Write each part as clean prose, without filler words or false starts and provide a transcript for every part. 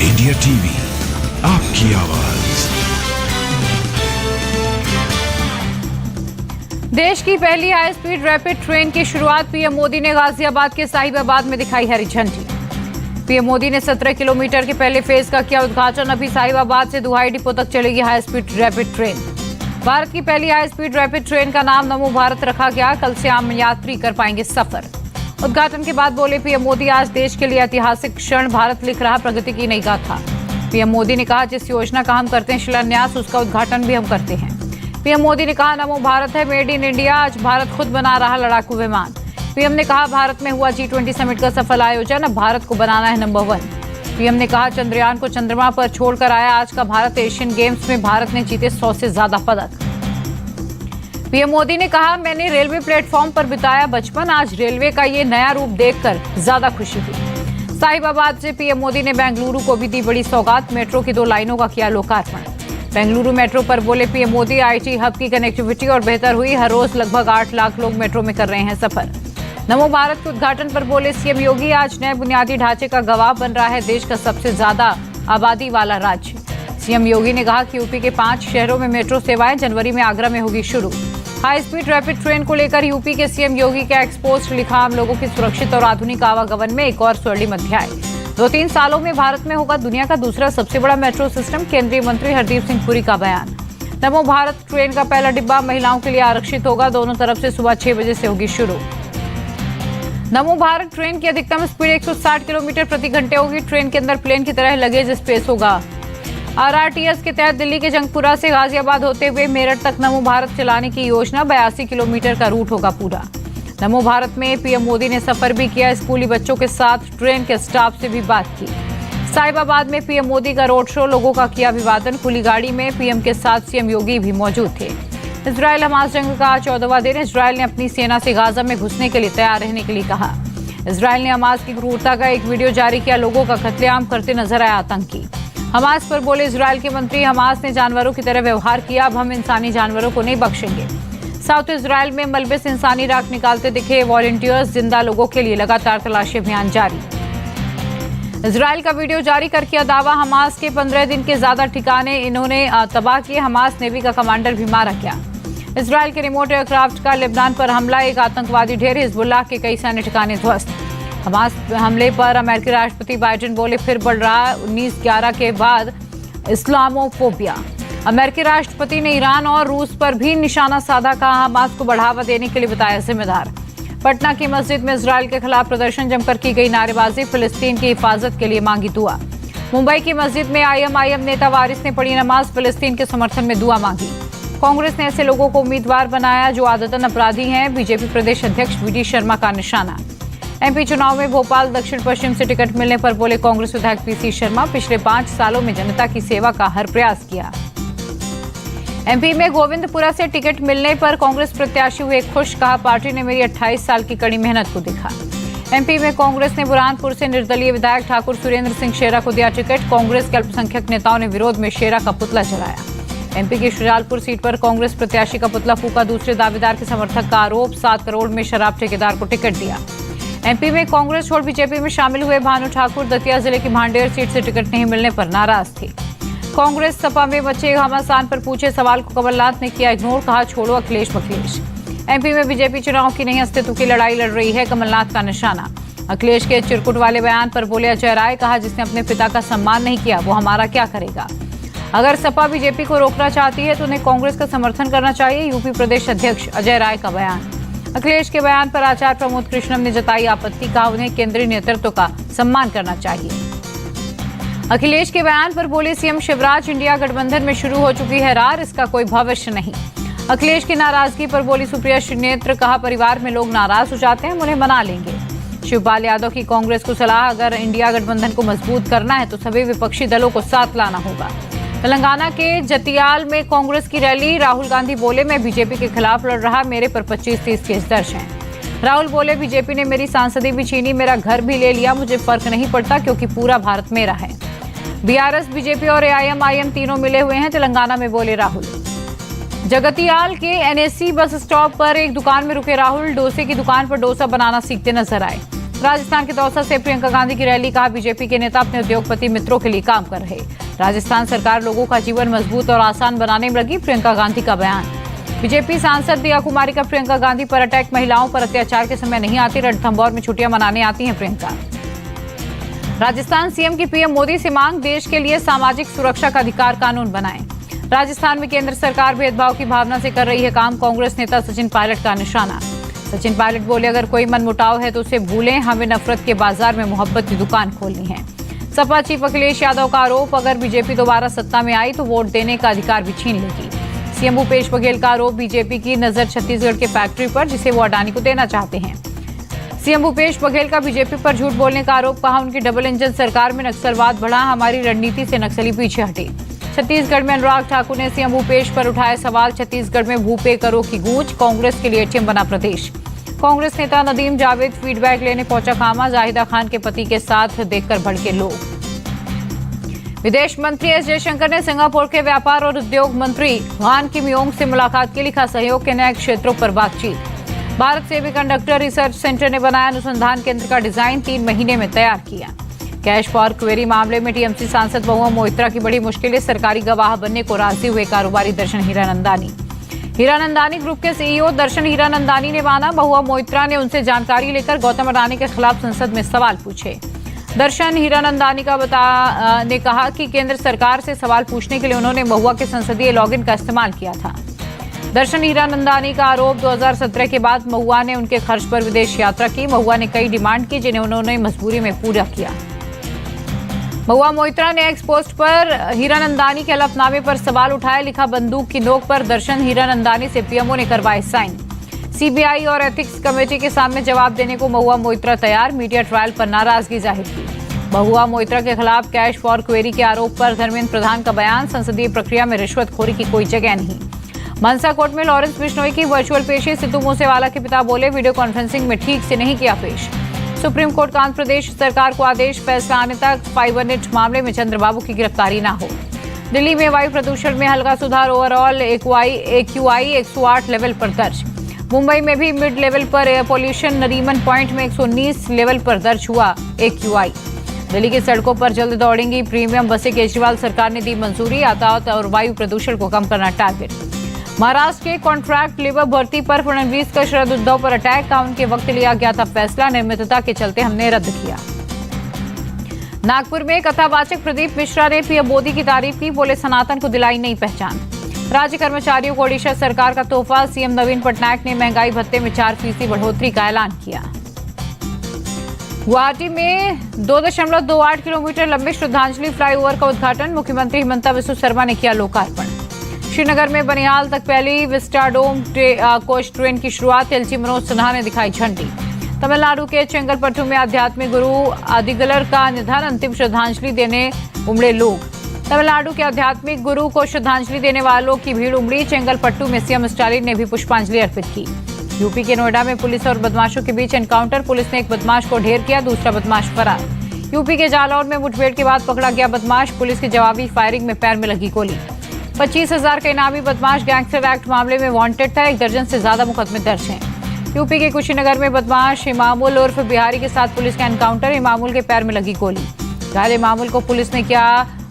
India TV, आपकी आवाज। देश की पहली हाई स्पीड रैपिड ट्रेन की शुरुआत पीएम मोदी ने गाजियाबाद के साहिबाबाद में दिखाई हरी झंडी। पीएम मोदी ने 17 किलोमीटर के पहले फेज का किया उद्घाटन। अभी साहिबाबाद से दुहाई डिपो तक चलेगी high speed rapid train. Bharat की पहली हाई स्पीड रैपिड ट्रेन का नाम नमो भारत रखा गया। कल से आम यात्री कर पाएंगे सफर। उद्घाटन के बाद बोले पीएम मोदी, आज देश के लिए ऐतिहासिक क्षण, भारत लिख रहा प्रगति की नई गाथा। पीएम मोदी ने कहा, जिस योजना का हम करते हैं शिलान्यास, उसका उद्घाटन भी हम करते हैं। पीएम मोदी ने कहा, नमो भारत है मेड इन इंडिया, आज भारत खुद बना रहा लड़ाकू विमान। पीएम ने कहा, भारत में हुआ G20 समिट का सफल आयोजन, अब भारत को बनाना है नंबर 1। पीएम ने कहा, चंद्रयान को चंद्रमा पर छोड़कर आया आज का भारत। एशियन गेम्स में भारत ने जीते 100 से ज्यादा पदक। पीएम मोदी ने कहा, मैंने रेलवे प्लेटफॉर्म पर बिताया बचपन, आज रेलवे का ये नया रूप देखकर ज्यादा खुशी हुई। साहिबाबाद से पीएम मोदी ने बेंगलुरु को भी दी बड़ी सौगात। मेट्रो की 2 लाइनों का किया लोकार्पण। बेंगलुरु मेट्रो पर बोले पीएम मोदी, आईटी हब की कनेक्टिविटी और बेहतर हुई। हर रोज लगभग 8 लाख लोग मेट्रो में कर रहे हैं सफर। नमो भारत के उद्घाटन पर बोले सीएम योगी, आज नए बुनियादी ढांचे का गवाह बन रहा है देश का सबसे ज्यादा आबादी वाला राज्य। सीएम योगी ने कहा कि यूपी के 5 शहरों में मेट्रो सेवाएं जनवरी में आगरा में होगी शुरू। हाई स्पीड रैपिड ट्रेन को लेकर यूपी के सीएम योगी का एक्सपोस्ट लिखा, आम लोगों की सुरक्षित और आधुनिक आवागमन में एक और स्वर्णिम अध्याय। 2-3 सालों में भारत में होगा दुनिया का दूसरा सबसे बड़ा मेट्रो सिस्टम, केंद्रीय मंत्री हरदीप सिंह पुरी का बयान। नमो भारत ट्रेन का पहला डिब्बा महिलाओं के लिए आरक्षित होगा, दोनों तरफ से सुबह 6 बजे से होगी शुरू। नमो भारत ट्रेन की अधिकतम स्पीड 160 किलोमीटर प्रति घंटे होगी। ट्रेन के अंदर प्लेन की तरह लगेज स्पेस होगा। RRTS के तहत दिल्ली के जंगपुरा से गाजियाबाद होते हुए मेरठ तक नमो भारत चलाने की योजना, 82 किलोमीटर का रूट होगा पूरा। नमो भारत में पीएम मोदी ने सफर भी किया। स्कूली बच्चों के साथ ट्रेन के स्टाफ से भी बात की। साहिबाबाद में पीएम मोदी का रोड शो, लोगों का किया अभिवादन। खुली गाड़ी में पीएम के साथ सीएम योगी भी मौजूद थे। इजरायल हमास जंग का 14वां दिन। इजरायल ने अपनी सेना से गाजा में घुसने के लिए तैयार रहने के लिए कहा। इजरायल ने हमास की क्रूरता का एक वीडियो जारी किया। लोगों का कत्लेआम करते नजर आए आतंकी। हमास पर बोले इजरायल के मंत्री, हमास ने जानवरों की तरह व्यवहार किया, अब हम इंसानी जानवरों को नहीं बख्शेंगे। साउथ इजरायल में मलबे से इंसानी राख निकालते दिखे वॉलंटियर्स। जिंदा लोगों के लिए लगातार तलाशी अभियान जारी। इजरायल का वीडियो जारी कर किया दावा, हमास के 15 दिन के ज्यादा ठिकाने इन्होंने तबाह किए। हमास नेवी का कमांडर भी मारा गया। इजरायल के रिमोट एयरक्राफ्ट का लेबनान पर हमला, एक आतंकवादी ढेर। हिजबुल्लाह के कई सैन्य ठिकाने ध्वस्त। हमास हमले पर अमेरिकी राष्ट्रपति बाइडेन बोले, फिर बढ़ रहा 19/11 के बाद इस्लामोफोबिया। अमेरिकी राष्ट्रपति ने ईरान और रूस पर भी निशाना साधा, कहा हमास को बढ़ावा देने के लिए बताया जिम्मेदार। पटना की मस्जिद में इजरायल के खिलाफ प्रदर्शन, जमकर की गई नारेबाजी। फिलिस्तीन की हिफाजत के लिए मांगी दुआ। मुंबई की मस्जिद में IMIM नेता वारिस ने पढ़ी नमाज, फिलिस्तीन के समर्थन में दुआ मांगी। कांग्रेस ने ऐसे लोगों को उम्मीदवार बनाया जो आदतन अपराधी हैं। बीजेपी प्रदेश अध्यक्ष VD शर्मा का निशाना। MP चुनाव में भोपाल दक्षिण पश्चिम से टिकट मिलने पर बोले कांग्रेस विधायक PC शर्मा, पिछले 5 सालों में जनता की सेवा का हर प्रयास किया। MP में गोविंदपुरा से टिकट मिलने पर कांग्रेस प्रत्याशी हुए खुश, कहा पार्टी ने मेरी 28 साल की कड़ी मेहनत को देखा। MP में कांग्रेस ने बुरहानपुर से निर्दलीय विधायक ठाकुर सुरेंद्र सिंह शेरा को दिया टिकट। कांग्रेस के अल्पसंख्यक नेताओं ने विरोध में शेरा का पुतला जलाया। MP की शुजालपुर सीट पर कांग्रेस प्रत्याशी का पुतला फूका, दूसरे दावेदार के समर्थक का आरोप। 7 करोड़ में शराब ठेकेदार को टिकट दिया। MP में कांग्रेस छोड़ बीजेपी में शामिल हुए भानु ठाकुर दतिया जिले की भांडेर सीट से टिकट नहीं मिलने पर नाराज थे। कांग्रेस सपा में मचे घमासान पर पूछे सवाल को कमलनाथ ने किया इग्नोर, कहा छोड़ो अखिलेश बखिलेश। MP में बीजेपी चुनाव की नहीं अस्तित्व की लड़ाई लड़ रही है, कमलनाथ का निशाना। अखिलेश के चिरकुट वाले बयान पर बोले अजय राय, कहा जिसने अपने पिता का सम्मान नहीं किया वो हमारा क्या करेगा। अगर सपा बीजेपी को रोकना चाहती है तो उन्हें कांग्रेस का समर्थन करना चाहिए। यूपी प्रदेश अध्यक्ष अजय राय का बयान। अखिलेश के बयान पर आचार्य प्रमोद कृष्णम ने जताई आपत्ति, कहा उन्हें केंद्रीय नेतृत्व का सम्मान करना चाहिए। अखिलेश के बयान पर बोले सीएम शिवराज, इंडिया गठबंधन में शुरू हो चुकी है रार, इसका कोई भविष्य नहीं। अखिलेश की नाराजगी पर बोली सुप्रिया श्रीनेत्र, कहा परिवार में लोग नाराज हो जाते हैं, उन्हें मना लेंगे। शिवपाल यादव की कांग्रेस को सलाह, अगर इंडिया गठबंधन को मजबूत करना है तो सभी विपक्षी दलों को साथ लाना होगा। तेलंगाना के जतियाल में कांग्रेस की रैली, राहुल गांधी बोले मैं बीजेपी के खिलाफ लड़ रहा, मेरे पर 25-30 केस दर्ज हैं। राहुल बोले बीजेपी ने मेरी सांसदी भी छीनी, मेरा घर भी ले लिया, मुझे फर्क नहीं पड़ता क्योंकि पूरा भारत मेरा है। BRS, बीजेपी और AIMIM तीनों मिले हुए हैं, तेलंगाना में बोले राहुल। जगतियाल के NSC बस स्टॉप पर एक दुकान में रुके राहुल, डोसे की दुकान पर डोसा बनाना सीखते नजर आए। राजस्थान के दौसा से प्रियंका गांधी की रैली, कहा बीजेपी के नेता अपने उद्योगपति मित्रों के लिए काम कर रहे। राजस्थान सरकार लोगों का जीवन मजबूत और आसान बनाने में लगी, प्रियंका गांधी का बयान। बीजेपी सांसद दिया कुमारी का प्रियंका गांधी पर अटैक, महिलाओं पर अत्याचार के समय नहीं आती, रणथंभौर में छुट्टियां मनाने आती हैं प्रियंका। राजस्थान सीएम की पीएम मोदी से मांग, देश के लिए सामाजिक सुरक्षा का अधिकार कानून बनाएं। राजस्थान में केंद्र सरकार भेदभाव की भावना से कर रही है काम, कांग्रेस नेता सचिन पायलट का निशाना। सचिन पायलट बोले, अगर कोई मनमुटाव है तो उसे भूलें, हमें नफरत के बाजार में मोहब्बत की दुकान खोलनी है। सपा चीफ अखिलेश यादव का आरोप, अगर बीजेपी दोबारा सत्ता में आई तो वोट देने का अधिकार भी छीन लेगी। सीएम भूपेश बघेल का आरोप, बीजेपी की नजर छत्तीसगढ़ के फैक्ट्री पर जिसे वो अडानी को देना चाहते हैं। सीएम भूपेश बघेल का बीजेपी पर झूठ बोलने का आरोप, कहा उनकी डबल इंजन सरकार में नक्सलवाद बढ़ा, हमारी रणनीति से नक्सली पीछे हटे। छत्तीसगढ़ में अनुराग ठाकुर ने सीएम भूपेश पर उठाए सवाल, छत्तीसगढ़ में भूपे करो की गूंज, कांग्रेस के लिए एटीएम बना प्रदेश। कांग्रेस नेता नदीम जावेद फीडबैक लेने पहुंचा खामा, जाहिदा खान के पति के साथ देखकर भड़के लोग। विदेश मंत्री एस जयशंकर ने सिंगापुर के व्यापार और उद्योग मंत्री वान किम योंग से मुलाकात की, लिखा सहयोग के नए क्षेत्रों पर बातचीत। भारत सेमीकंडक्टर रिसर्च सेंटर ने बनाया अनुसंधान केंद्र का डिजाइन, 3 महीने में तैयार किया। कैश फॉर क्वेरी मामले में टीएमसी सांसद महुआ मोइत्रा की बड़ी मुश्किलें, सरकारी गवाह बनने को राजी हुए कारोबारी दर्शन हीरानंदानी। हीरानंदानी ग्रुप के सीईओ दर्शन हीरानंदानी ने माना, महुआ मोइत्रा ने उनसे जानकारी लेकर गौतम अडानी के खिलाफ संसद में सवाल पूछे। दर्शन हीरानंदानी ने कहा कि केंद्र सरकार से सवाल पूछने के लिए उन्होंने महुआ के संसदीय लॉगिन का इस्तेमाल किया था। दर्शन हीरानंदानी का आरोप, 2017 के बाद महुआ ने उनके खर्च पर विदेश यात्रा की। महुआ ने कई डिमांड की जिन्हें उन्होंने मजबूरी में पूरा किया। महुआ मोइत्रा ने एक्स पोस्ट पर हीरानंदानी के हलफनामे पर सवाल उठाए, लिखा बंदूक की नोक पर दर्शन हीरानंदानी से पीएमओ ने करवाए साइन। सीबीआई और एथिक्स कमेटी के सामने जवाब देने को महुआ मोइत्रा तैयार, मीडिया ट्रायल पर नाराजगी जाहिर की। महुआ मोइत्रा के खिलाफ कैश फॉर क्वेरी के आरोप पर धर्मेंद्र प्रधान का बयान, संसदीय प्रक्रिया में रिश्वतखोरी की कोई जगह नहीं। मनसा कोर्ट में लॉरेंस बिश्नोई की वर्चुअल पेशी, सिद्धू मूसेवाला के पिता बोले, वीडियो कॉन्फ्रेंसिंग में ठीक से नहीं किया पेश। सुप्रीम कोर्ट का आंध्र प्रदेश सरकार को आदेश, फैसला आने तक फाइबरनेट मामले में चंद्रबाबू की गिरफ्तारी न हो। दिल्ली में वायु प्रदूषण में हल्का सुधार, ओवरऑल AQI 108 लेवल पर दर्ज। मुंबई में भी मिड लेवल पर एयर पोल्यूशन, नरीमन पॉइंट में 119 लेवल पर दर्ज हुआ AQI। दिल्ली की सड़कों पर जल्द दौड़ेंगी प्रीमियम बसें, केजरीवाल सरकार ने दी मंजूरी, यातायात और वायु प्रदूषण को कम करना टारगेट। महाराष्ट्र के कॉन्ट्रैक्ट लेबर भर्ती पर फडणवीस का शरद उद्धव पर अटैक, का उनके वक्त लिया गया था फैसला, नियमितता के चलते हमने रद्द किया। नागपुर में कथावाचक प्रदीप मिश्रा ने पीएम मोदी की तारीफ की, बोले सनातन को दिलाई नई पहचान। राज्य कर्मचारियों को ओडिशा सरकार का तोहफा, सीएम नवीन पटनायक ने महंगाई भत्ते में 4% बढ़ोतरी का ऐलान किया। गुवाहाटी में 2.28 किलोमीटर लंबे श्रद्धांजलि फ्लाईओवर का उद्घाटन, मुख्यमंत्री हिमंता बिस्वा शर्मा ने किया लोकार्पण। श्रीनगर में बनिहाल तक पहली विस्टाडोम कोच ट्रेन की शुरुआत, एलजी मनोज सिन्हा ने दिखाई झंडी। तमिलनाडु के चेंगलपट्टू में आध्यात्मिक गुरु आदिगलर का निधन, अंतिम श्रद्धांजलि देने उमड़े लोग। तमिलनाडु के आध्यात्मिक गुरु को श्रद्धांजलि देने वालों की भीड़ उमड़ी, चेंगलपट्टू में सीएम स्टालिन ने भी पुष्पांजलि अर्पित की। यूपी के नोएडा में पुलिस और बदमाशों के बीच एनकाउंटर, पुलिस ने एक बदमाश को ढेर किया, दूसरा बदमाश फरार। यूपी के जालौर में मुठभेड़ के बाद पकड़ा गया बदमाश, पुलिस की जवाबी फायरिंग में पैर में लगी गोली। 25,000 का इनामी बदमाश गैंगस्टर एक्ट मामले में वांटेड था, 1 दर्जन से ज्यादा मुकदमे दर्ज हैं। यूपी के कुशीनगर में बदमाश इमामुल उर्फ बिहारी के साथ पुलिस का एनकाउंटर, इमामुल के पैर में लगी गोली। घायल इमामुल को पुलिस ने किया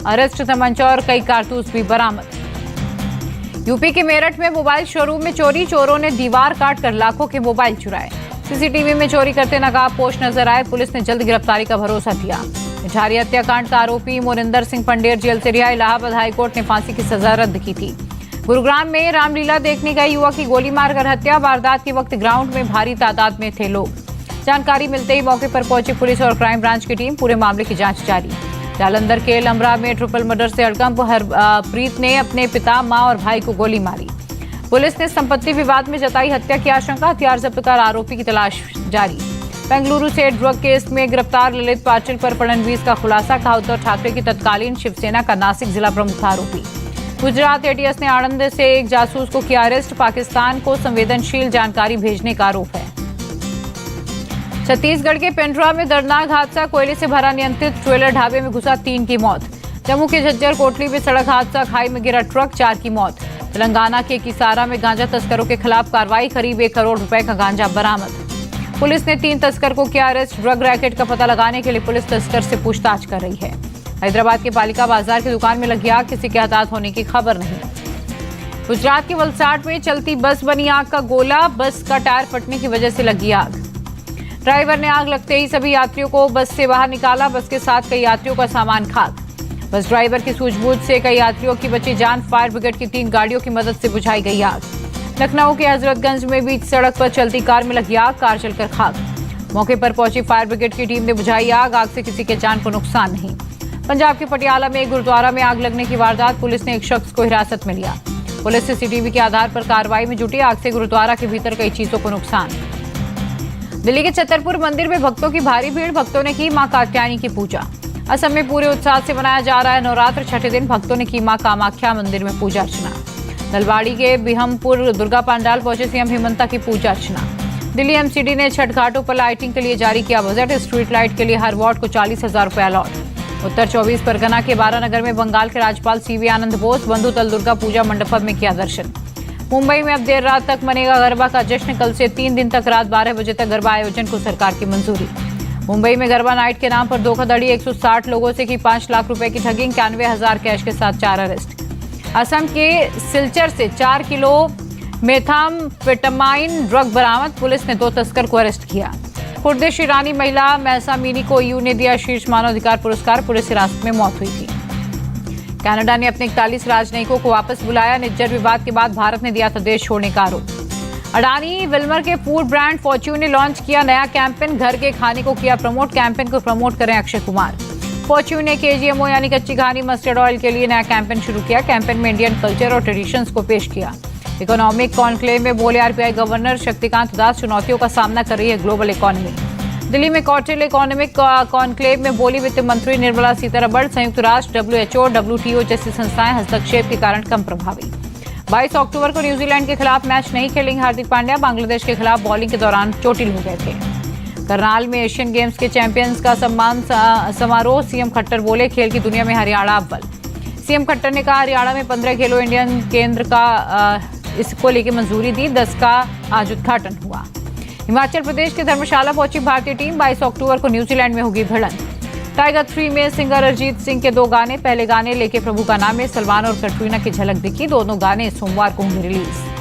अरेस्ट, तमंचा और कई कारतूस भी बरामद। यूपी के मेरठ में मोबाइल शोरूम में चोरी, चोरों ने दीवार काटकर लाखों के मोबाइल चुराए। सीसीटीवी में चोरी करते नकाबपोश नजर आए, पुलिस ने जल्द गिरफ्तारी का भरोसा दिया। झारी हत्याकांड का आरोपी मोनिंदर सिंह पंडेर जेल से रिहा, इलाहाबाद हाईकोर्ट ने फांसी की सजा रद्द की थी। गुरुग्राम में रामलीला देखने गए युवक की गोली मारकर हत्या, वारदात के वक्त ग्राउंड में भारी तादाद में थे लोग। जानकारी मिलते ही मौके पर पहुंची पुलिस और क्राइम ब्रांच की टीम, पूरे मामले की जांच जारी। जालंधर के लमरा में ट्रिपल मर्डर से हड़कंप, हरप्रीत ने अपने पिता, मां और भाई को गोली मारी। पुलिस ने संपत्ति विवाद में जताई हत्या की आशंका, हथियार जब्त कर आरोपी की तलाश जारी। बेंगलुरु से ड्रग केस में गिरफ्तार ललित पाटिल पर फडणवीस का खुलासा, कहा उद्धव ठाकरे की तत्कालीन शिवसेना का नासिक जिला प्रमुख आरोपी। गुजरात एटीएस ने आणंद से एक जासूस को किया अरेस्ट, पाकिस्तान को संवेदनशील जानकारी भेजने का आरोप है। छत्तीसगढ़ के पेंड्रा में दर्दनाक हादसा, कोयले से भरा नियंत्रित ट्रेलर ढाबे में घुसा, 3 की मौत। जम्मू के झज्जर कोटली में सड़क हादसा, खाई में गिरा ट्रक, 4 की मौत। तेलंगाना के किसारा में गांजा तस्करों के खिलाफ कार्रवाई, करीब 1 करोड़ रुपए का गांजा बरामद। पुलिस ने 3 तस्कर को किया अरेस्ट। ड्रग रैकेट का पता लगाने के लिए पुलिस तस्कर से पूछताछ कर रही है। हैदराबाद के पालिका बाजार की दुकान में लगी आग, किसी के हताहत होने की खबर नहीं। गुजरात के वलसाड में चलती बस बनी आग का गोला, बस का टायर फटने की वजह से लगी आग। ड्राइवर ने आग लगते ही सभी यात्रियों को बस से बाहर निकाला। बस के साथ कई यात्रियों का सामान खाक। बस ड्राइवर की सूझबूझ से कई यात्रियों की बची जान। फायर ब्रिगेड की 3 गाड़ियों की मदद से बुझाई गई आग। लखनऊ के हजरतगंज में बीच सड़क पर चलती कार में लगी आग, कार जलकर खाक। मौके पर पहुंची फायर ब्रिगेड की टीम ने बुझाई आग। आग से किसी के जान को नुकसान नहीं। पंजाब के पटियाला में एक गुरुद्वारा में आग लगने की वारदात, पुलिस ने एक शख्स को हिरासत में लिया। पुलिस सीसीटीवी के आधार पर कार्रवाई में जुटी। आग से गुरुद्वारा के भीतर कई चीजों को नुकसान। दिल्ली के छतरपुर मंदिर में भक्तों की भारी भीड़, भक्तों ने की मां कात्यायनी की पूजा। असम में पूरे उत्साह से मनाया जा रहा है नवरात्र। छठे दिन भक्तों ने की मां कामाख्या मंदिर में पूजा अर्चना। नलवाड़ी के बिहमपुर दुर्गा पंडाल पहुंचे सीएम हिमंता की पूजा अर्चना। दिल्ली एमसीडी ने छठ घाटों पर लाइटिंग के लिए जारी किया बजट। स्ट्रीट लाइट के लिए हर वार्ड को 40,000 रुपये अलॉट। उत्तर 24 परगना के बारानगर में बंगाल के राज्यपाल सीवी आनंद बोस बंधुतल दुर्गा पूजा मंडपम में किया दर्शन। मुंबई में अब देर रात तक मनेगा गरबा का जश्न। कल से 3 दिन तक रात 12 बजे तक गरबा आयोजन को सरकार की मंजूरी। मुंबई में गरबा नाइट के नाम पर धोखाधड़ी, 160 लोगों से की 5 लाख रुपए की ठगी, 91,000 कैश के साथ 4 अरेस्ट। असम के सिलचर से 4 किलो मेथाम्फेटामाइन ड्रग बरामद, पुलिस ने 2 तस्कर को अरेस्ट किया। कुर्दिश ईरानी महिला महसा मीनी को ईयू ने दिया शीर्ष मानवाधिकार पुरस्कार, पुलिस हिरासत में मौत हुई थी। कनाडा ने अपने 41 राजनयिकों को वापस बुलाया। निज्जर विवाद के बाद भारत ने दिया था देश छोड़ने का आरोप। अडानी विल्मर के फूड ब्रांड फॉर्च्यून ने लॉन्च किया नया कैंपेन, घर के खाने को किया प्रमोट। कैंपेन को प्रमोट करें अक्षय कुमार। फॉर्च्यून ने केजीएमओ यानी कच्ची घानी मस्टर्ड ऑयल के लिए नया कैंपेन शुरू किया। कैंपेन में इंडियन कल्चर और ट्रेडिशंस को पेश किया। इकोनॉमिक कॉन्क्लेव में बोले आरबीआई गवर्नर शक्तिकांत दास, चुनौतियों का सामना कर रही है ग्लोबल इकोनॉमी। दिल्ली में क्वार्टरली इकोनॉमिक कॉन्क्लेव में बोली वित्त मंत्री निर्मला सीतारमण, संयुक्त राष्ट्र, डब्ल्यूएचओ, डब्ल्यूटीओ जैसी संस्थाएं हस्तक्षेप के कारण कम प्रभावी। 22 अक्टूबर को न्यूजीलैंड के खिलाफ मैच नहीं खेलेंगे हार्दिक पांड्या, बांग्लादेश के खिलाफ बॉलिंग के दौरान चोटिल हो गए थे। करनाल में एशियन गेम्स के चैंपियंस का सम्मान समारोह, सीएम खट्टर बोले खेल की दुनिया में हरियाणा अव्वल। सीएम खट्टर ने कहा हरियाणा में 15 खेलो इंडियन केंद्र का इसको लेकर मंजूरी दी, 10 का आज उद्घाटन हुआ। हिमाचल प्रदेश के धर्मशाला पहुंची भारतीय टीम, 22 अक्टूबर को न्यूजीलैंड में होगी भिड़ंत। टाइगर 3 में सिंगर अरिजीत सिंह के 2 गाने, पहले गाने लेके प्रभु का नाम है, सलमान और कैटरीना की झलक दिखी। दोनों गाने सोमवार को होंगे रिलीज।